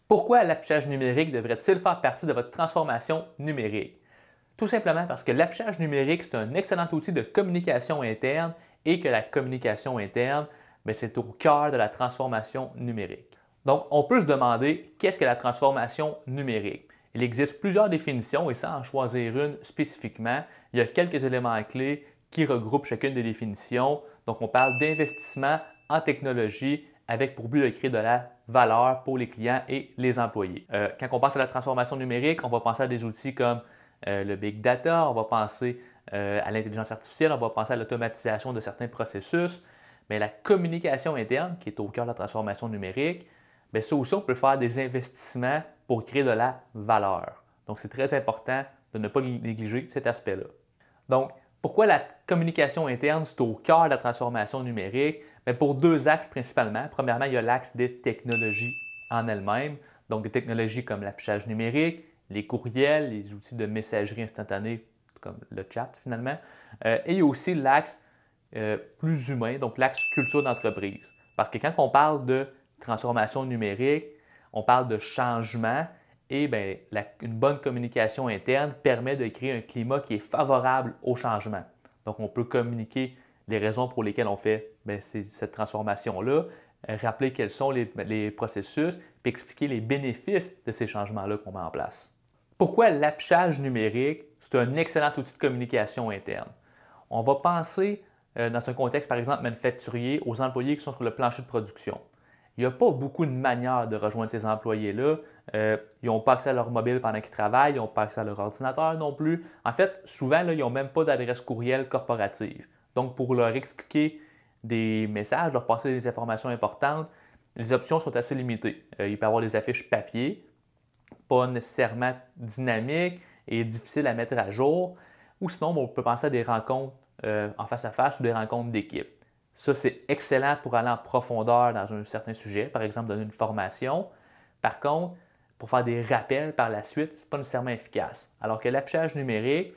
Pourquoi l'affichage numérique devrait-il faire partie de votre transformation numérique? Tout simplement parce que l'affichage numérique, c'est un excellent outil de communication interne et que la communication interne, c'est au cœur de la transformation numérique. Donc, on peut se demander qu'est-ce que la transformation numérique? Il existe plusieurs définitions et sans en choisir une spécifiquement, il y a quelques éléments clés qui regroupent chacune des définitions. Donc, on parle d'investissement en technologie avec pour but de créer de la valeur pour les clients et les employés. Quand on pense à la transformation numérique, on va penser à des outils comme le big data, on va penser à l'intelligence artificielle, on va penser à l'automatisation de certains processus, mais la communication interne, qui est au cœur de la transformation numérique, bien, ça aussi, on peut faire des investissements pour créer de la valeur. Donc, c'est très important de ne pas négliger cet aspect-là. Donc, pourquoi la communication interne, c'est au cœur de la transformation numérique? Bien, pour deux axes principalement. Premièrement, il y a l'axe des technologies en elles-mêmes, donc des technologies comme l'affichage numérique, les courriels, les outils de messagerie instantanée comme le chat finalement. Et il y a aussi l'axe plus humain, donc l'axe culture d'entreprise. Parce que quand on parle de transformation numérique, on parle de changement et bien, une bonne communication interne permet de créer un climat qui est favorable au changement. Donc, on peut communiquer les raisons pour lesquelles on fait cette transformation-là, rappeler quels sont les processus, puis expliquer les bénéfices de ces changements-là qu'on met en place. Pourquoi l'affichage numérique, c'est un excellent outil de communication interne? On va penser, dans un contexte, par exemple, manufacturier, aux employés qui sont sur le plancher de production. Il n'y a pas beaucoup de manières de rejoindre ces employés-là. Ils n'ont pas accès à leur mobile pendant qu'ils travaillent, ils n'ont pas accès à leur ordinateur non plus. En fait, souvent, là, ils n'ont même pas d'adresse courriel corporative. Donc, pour leur expliquer des messages, leur passer des informations importantes, les options sont assez limitées. Il peut y avoir des affiches papier, pas nécessairement dynamiques et difficiles à mettre à jour. Ou sinon, on peut penser à des rencontres en face à face ou des rencontres d'équipe. Ça, c'est excellent pour aller en profondeur dans un certain sujet, par exemple donner une formation. Par contre, pour faire des rappels par la suite, ce n'est pas nécessairement efficace. Alors que l'affichage numérique,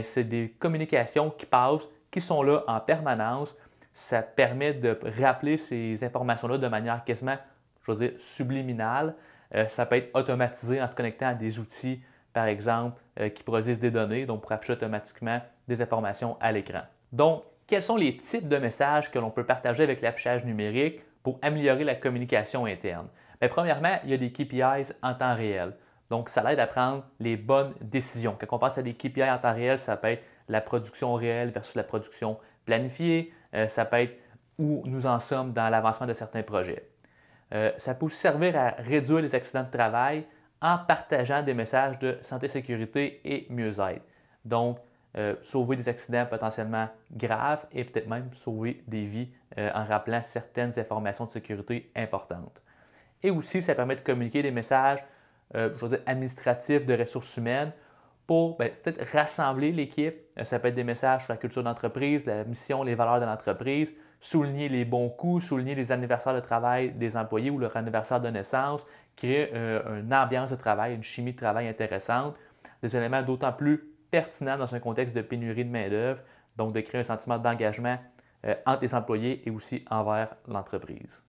c'est des communications qui passent, qui sont là en permanence. Ça permet de rappeler ces informations-là de manière quasiment, je veux dire, subliminale. Ça peut être automatisé en se connectant à des outils, par exemple, qui produisent des données, donc pour afficher automatiquement des informations à l'écran. Donc, quels sont les types de messages que l'on peut partager avec l'affichage numérique pour améliorer la communication interne? Bien, premièrement, il y a des KPIs en temps réel. Donc, ça l'aide à prendre les bonnes décisions. Quand on pense à des KPIs en temps réel, ça peut être la production réelle versus la production planifiée. Ça peut être où nous en sommes dans l'avancement de certains projets. Ça peut aussi servir à réduire les accidents de travail en partageant des messages de santé, sécurité et mieux-être. Donc, sauver des accidents potentiellement graves et peut-être même sauver des vies en rappelant certaines informations de sécurité importantes. Et aussi, ça permet de communiquer des messages je veux dire, administratifs de ressources humaines pour peut-être rassembler l'équipe. Ça peut être des messages sur la culture d'entreprise, la mission, les valeurs de l'entreprise, souligner les bons coups, souligner les anniversaires de travail des employés ou leur anniversaire de naissance, créer une ambiance de travail, une chimie de travail intéressante, des éléments d'autant plus pertinents dans un contexte de pénurie de main-d'œuvre, donc de créer un sentiment d'engagement entre les employés et aussi envers l'entreprise.